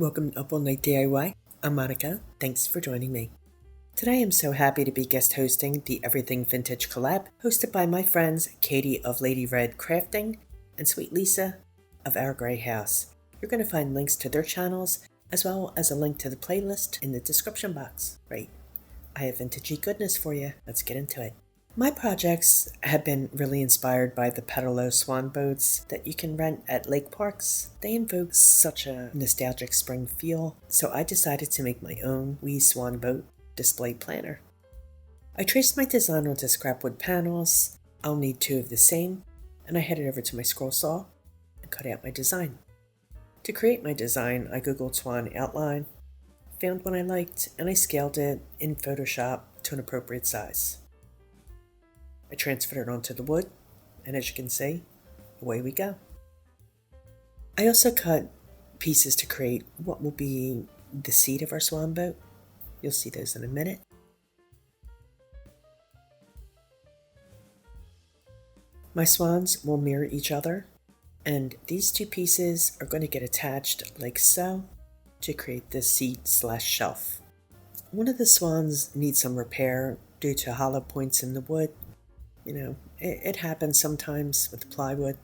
Welcome to Up All Night DIY. I'm Monica. Thanks for joining me. Today I'm so happy to be guest hosting the Everything Vintage Collab, hosted by my friends Katie of Lady Red Crafting and Sweet Lisa of Our Grey House. You're going to find links to their channels as well as a link to the playlist in the description box. Right, I have vintagey goodness for you. Let's get into it. My projects have been really inspired by the Pedalo Swan boats that you can rent at lake parks. They invoke such a nostalgic spring feel, so I decided to make my own wee swan boat display planner. I traced my design onto scrapwood panels. I'll need 2 of the same, and I headed over to my scroll saw and cut out my design. To create my design, I googled swan outline, found one I liked, and I scaled it in Photoshop to an appropriate size. I transferred it onto the wood, and as you can see, away we go. I also cut pieces to create what will be the seat of our swan boat. You'll see those in a minute. My swans will mirror each other, and these 2 pieces are going to get attached like so to create this seat/shelf. One of the swans needs some repair due to hollow points in the wood. You know, it happens sometimes with plywood.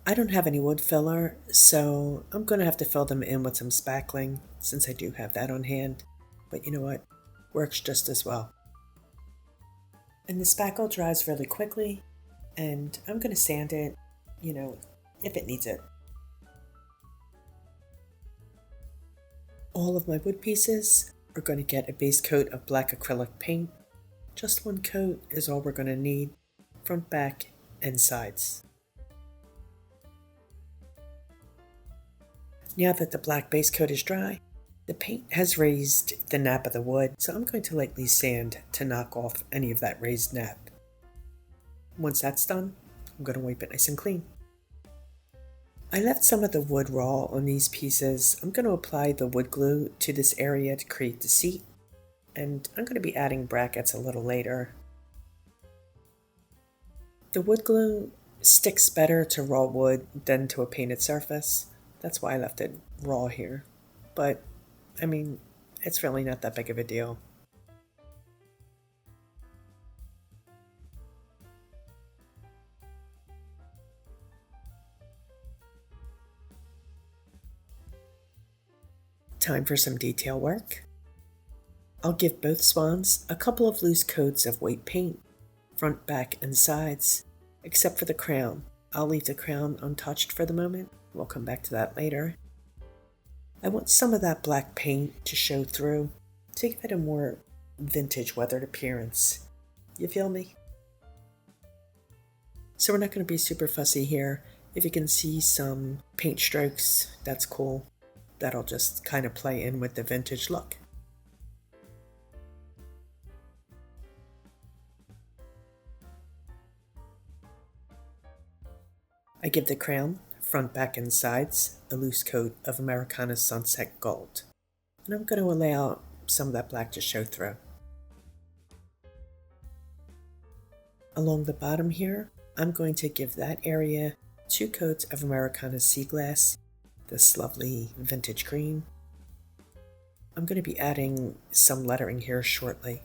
I don't have any wood filler, so I'm going to have to fill them in with some spackling since I do have that on hand. But you know what? Works just as well. And the spackle dries really quickly, and I'm going to sand it, if it needs it. All of my wood pieces are going to get a base coat of black acrylic paint. Just 1 coat is all we're going to need, front, back, and sides. Now that the black base coat is dry, the paint has raised the nap of the wood, so I'm going to lightly sand to knock off any of that raised nap. Once that's done, I'm going to wipe it nice and clean. I left some of the wood raw on these pieces. I'm going to apply the wood glue to this area to create the seat. And I'm going to be adding brackets a little later. The wood glue sticks better to raw wood than to a painted surface. That's why I left it raw here. But, it's really not that big of a deal. Time for some detail work. I'll give both swans a couple of loose coats of white paint, front, back, and sides, except for the crown. I'll leave the crown untouched for the moment. We'll come back to that later. I want some of that black paint to show through to give it a more vintage weathered appearance. You feel me? So we're not going to be super fussy here. If you can see some paint strokes, that's cool. That'll just kind of play in with the vintage look. I give the crown, front, back, and sides, a loose coat of Americana Sunset Gold. And I'm going to allow some of that black to show through. Along the bottom here, I'm going to give that area 2 coats of Americana Sea Glass, this lovely vintage green. I'm going to be adding some lettering here shortly.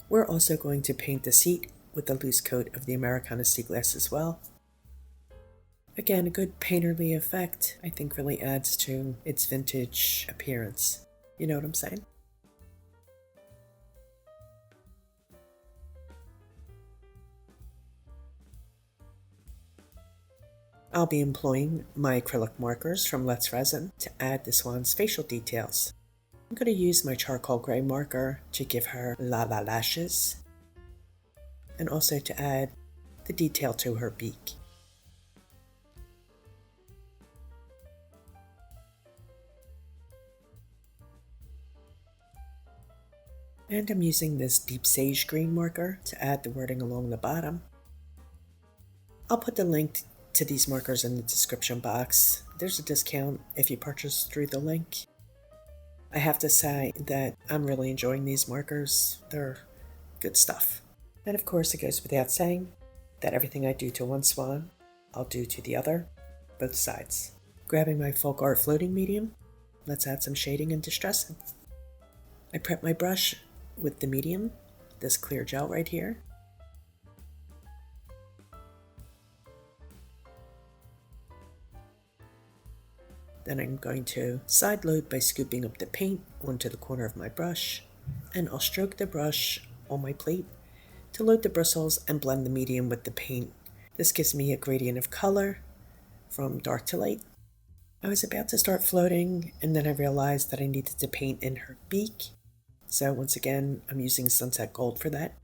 We're also going to paint the seat with a loose coat of the Americana Sea Glass as well. Again, a good painterly effect, I think, really adds to its vintage appearance. You know what I'm saying? I'll be employing my acrylic markers from Resin to add the swan's facial details. I'm going to use my charcoal gray marker to give her lashes, and also to add the detail to her beak. And I'm using this deep sage green marker to add the wording along the bottom. I'll put the link to these markers in the description box. There's a discount if you purchase through the link. I have to say that I'm really enjoying these markers. They're good stuff. And of course, it goes without saying, that everything I do to one swan, I'll do to the other, both sides. Grabbing my folk art floating medium, let's add some shading and distressing. I prep my brush with the medium, this clear gel right here. Then I'm going to side load by scooping up the paint onto the corner of my brush, and I'll stroke the brush on my plate to load the bristles and blend the medium with the paint. This gives me a gradient of color from dark to light. I was about to start floating, and then I realized that I needed to paint in her beak. So once again, I'm using Sunset Gold for that.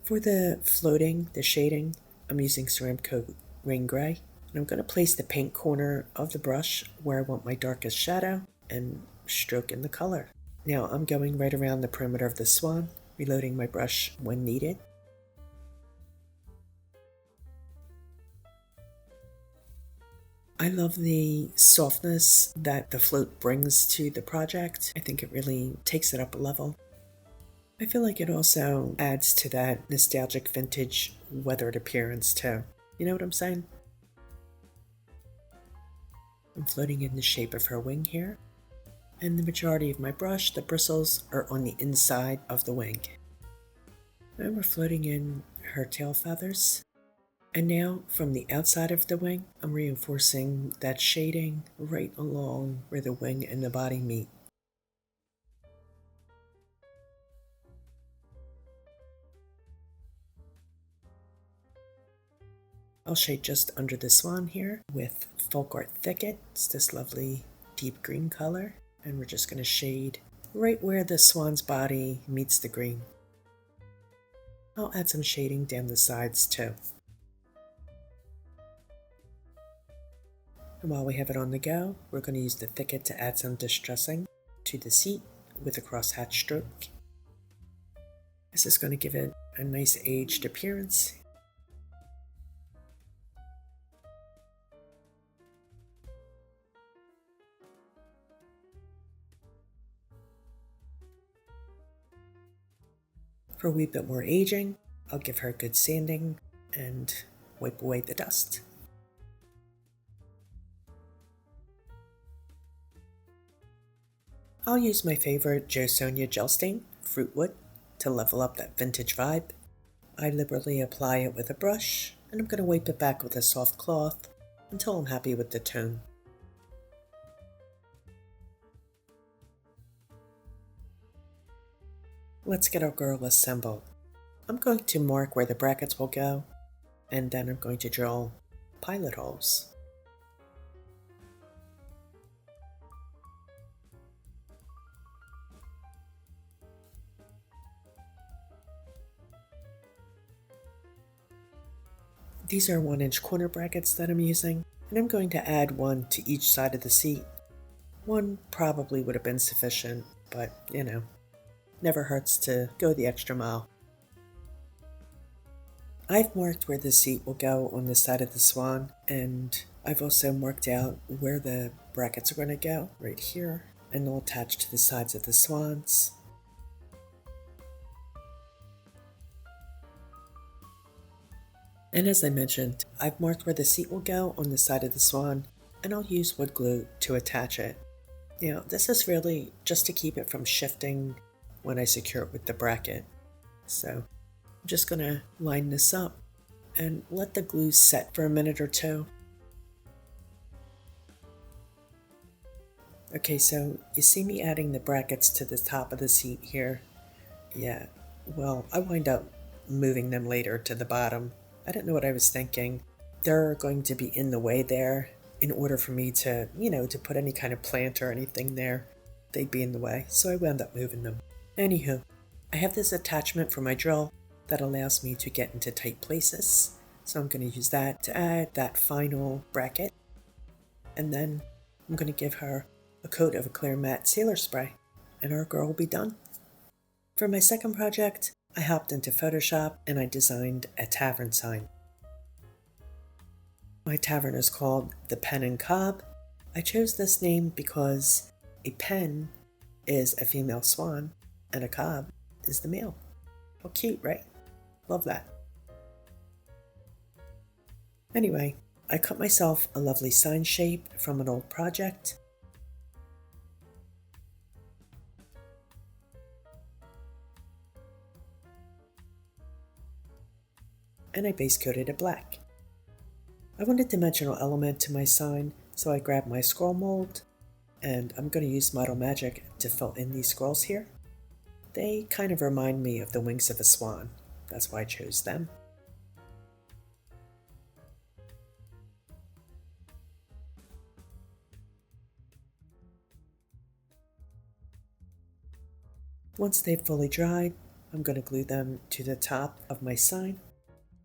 For the floating, the shading, I'm using Ceramic Coat Rain Gray. And I'm going to place the paint corner of the brush where I want my darkest shadow and stroke in the color. Now I'm going right around the perimeter of the swan, reloading my brush when needed. I love the softness that the float brings to the project. I think it really takes it up a level. I feel like it also adds to that nostalgic vintage weathered appearance too. You know what I'm saying? I'm floating in the shape of her wing here. And the majority of my brush, the bristles, are on the inside of the wing. And we're floating in her tail feathers. And now, from the outside of the wing, I'm reinforcing that shading right along where the wing and the body meet. I'll shade just under the swan here with Folk Art Thicket. It's this lovely deep green color. And we're just going to shade right where the swan's body meets the green. I'll add some shading down the sides too. And while we have it on the go, we're going to use the thicket to add some distressing to the seat with a crosshatch stroke. This is going to give it a nice aged appearance. For a wee bit more aging, I'll give her a good sanding and wipe away the dust. I'll use my favorite Jo Sonja gel stain, Fruitwood, to level up that vintage vibe. I liberally apply it with a brush, and I'm going to wipe it back with a soft cloth until I'm happy with the tone. Let's get our girl assembled. I'm going to mark where the brackets will go, and then I'm going to drill pilot holes. These are 1-inch corner brackets that I'm using, and I'm going to add one to each side of the seat. One probably would have been sufficient, but you know, never hurts to go the extra mile. I've marked where the seat will go on the side of the swan, and I've also marked out where the brackets are going to go, right here, and they'll attach to the sides of the swans. And as I mentioned, I've marked where the seat will go on the side of the swan, and I'll use wood glue to attach it. Now, this is really just to keep it from shifting when I secure it with the bracket. So I'm just going to line this up and let the glue set for a minute or two. Okay, so you see me adding the brackets to the top of the seat here. Yeah, well, I wind up moving them later to the bottom. I don't know what I was thinking. They're going to be in the way there. In order for me to, to put any kind of plant or anything there, they'd be in the way. So I wound up moving them. Anywho, I have this attachment for my drill that allows me to get into tight places. So I'm going to use that to add that final bracket. And then I'm going to give her a coat of a clear matte sealer spray. And our girl will be done. For my second project, I hopped into Photoshop and I designed a tavern sign. My tavern is called the Pen and Cob. I chose this name because a pen is a female swan and a cob is the male. How cute, right? Love that. Anyway, I cut myself a lovely sign shape from an old project. And I base coated it black. I wanted a dimensional element to my sign, so I grabbed my scroll mold, and I'm going to use Model Magic to fill in these scrolls here. They kind of remind me of the wings of a swan. That's why I chose them. Once they've fully dried, I'm going to glue them to the top of my sign.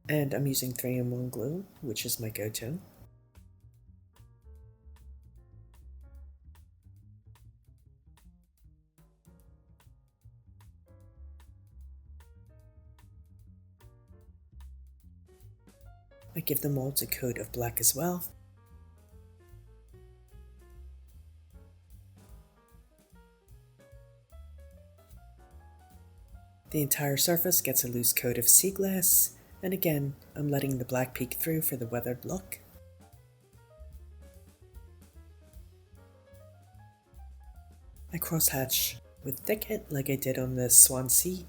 And I'm using 3-in-1 glue, which is my go-to. I give the molds a coat of black as well. The entire surface gets a loose coat of sea glass, and again, I'm letting the black peek through for the weathered look. I crosshatch with thicket like I did on the Swan seat.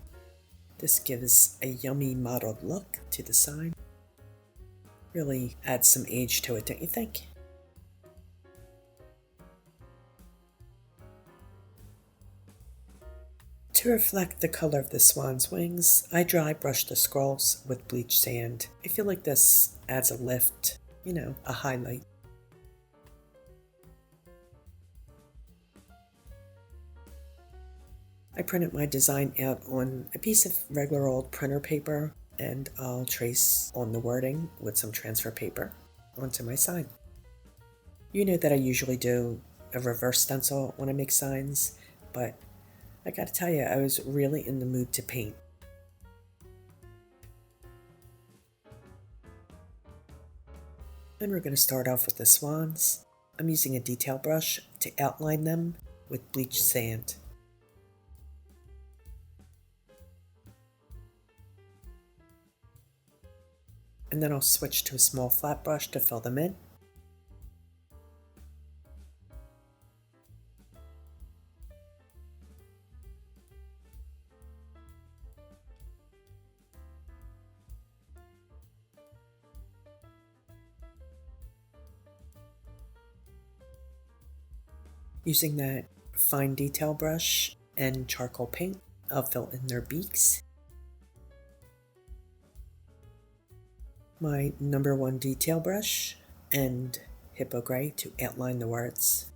This gives a yummy mottled look to the sign. Really adds some age to it, don't you think? To reflect the color of the swan's wings, I dry brush the scrolls with bleached sand. I feel like this adds a lift, a highlight. I printed my design out on a piece of regular old printer paper, and I'll trace on the wording with some transfer paper onto my sign. You know that I usually do a reverse stencil when I make signs, but I gotta tell you, I was really in the mood to paint. And we're gonna start off with the swans. I'm using a detail brush to outline them with bleached sand. And then I'll switch to a small flat brush to fill them in. Using that fine detail brush and charcoal paint, I'll fill in their beaks. My number 1 detail brush and Hippo Gray to outline the words.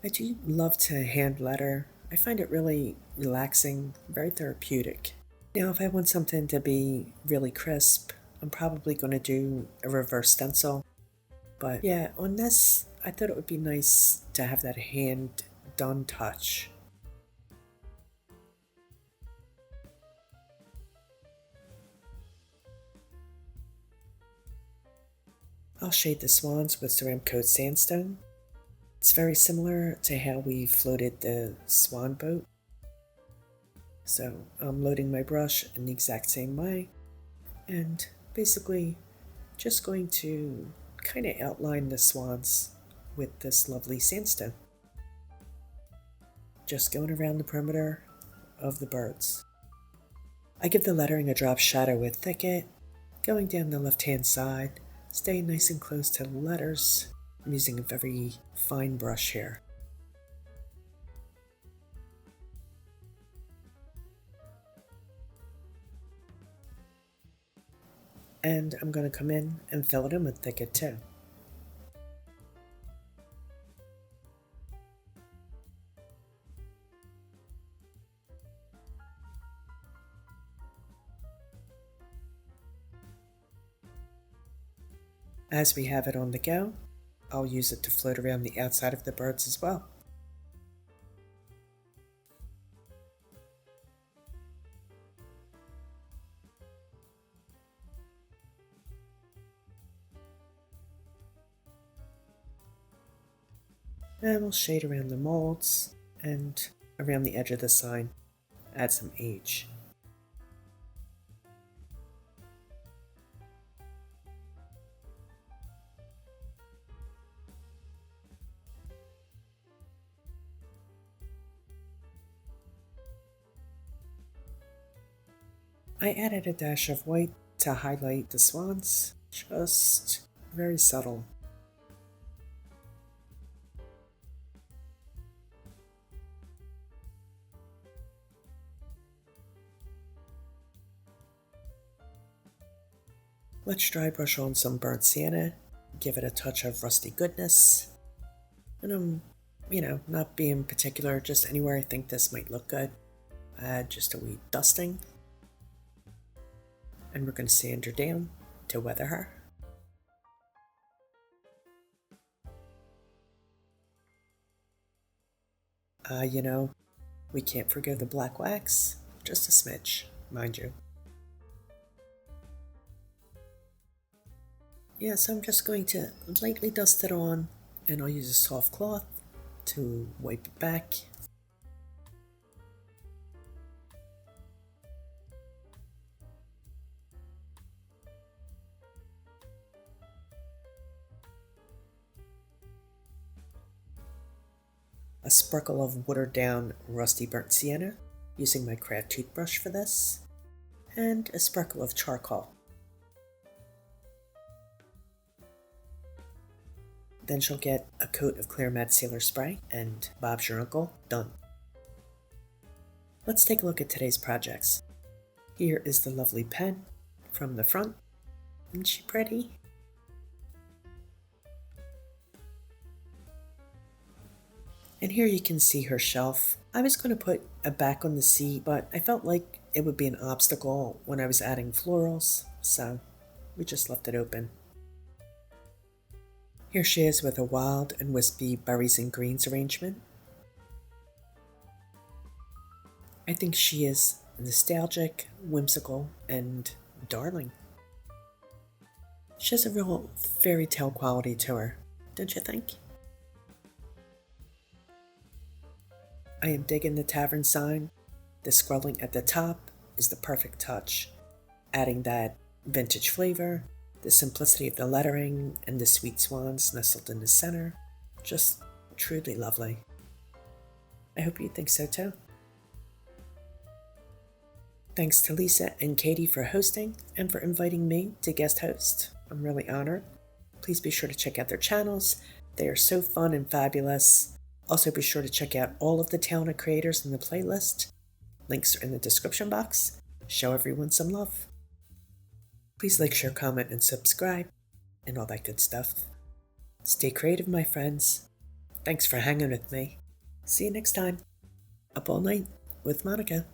I do love to hand letter. I find it really relaxing, very therapeutic. Now if I want something to be really crisp, I'm probably going to do a reverse stencil. But yeah, on this, I thought it would be nice to have that hand done touch. I'll shade the swans with ceramic coat sandstone. It's very similar to how we floated the swan boat. So I'm loading my brush in the exact same way, and basically just going to kind of outline the swans with this lovely sandstone. Just going around the perimeter of the birds. I give the lettering a drop shadow with thicket, going down the left-hand side, staying nice and close to the letters. I'm using a very fine brush here. And I'm going to come in and fill it in with thicket too. As we have it on the go, I'll use it to float around the outside of the birds as well. And we'll shade around the molds and around the edge of the sign, add some age. I added a dash of white to highlight the swans, just very subtle. Let's dry brush on some burnt sienna, give it a touch of rusty goodness. And I'm, not being particular, just anywhere I think this might look good. Add just a wee dusting. And we're going to sand her down to weather her. We can't forgive the black wax, just a smidge, mind you. Yeah, so I'm just going to lightly dust it on, and I'll use a soft cloth to wipe it back. A sprinkle of watered down rusty burnt sienna, using my craft toothbrush for this, and a sprinkle of charcoal. Then she'll get a coat of clear matte sealer spray, and Bob's your uncle, done. Let's take a look at today's projects. Here is the lovely pen from the front. Isn't she pretty? And here you can see her shelf. I was going to put a back on the seat, but I felt like it would be an obstacle when I was adding florals, so we just left it open. Here she is with a wild and wispy berries and greens arrangement. I think she is nostalgic, whimsical, and darling. She has a real fairy tale quality to her, don't you think? I am digging the Tavern sign. The scrolling at the top is the perfect touch, adding that vintage flavor, the simplicity of the lettering, and the sweet swans nestled in the center. Just truly lovely. I hope you think so too. Thanks to Lisa and Katie for hosting and for inviting me to guest host. I'm really honored. Please be sure to check out their channels. They are so fun and fabulous. Also be sure to check out all of the talented creators in the playlist. Links are in the description box. Show everyone some love. Please like, share, comment, and subscribe, and all that good stuff. Stay creative, my friends. Thanks for hanging with me. See you next time. Up all night with Monica.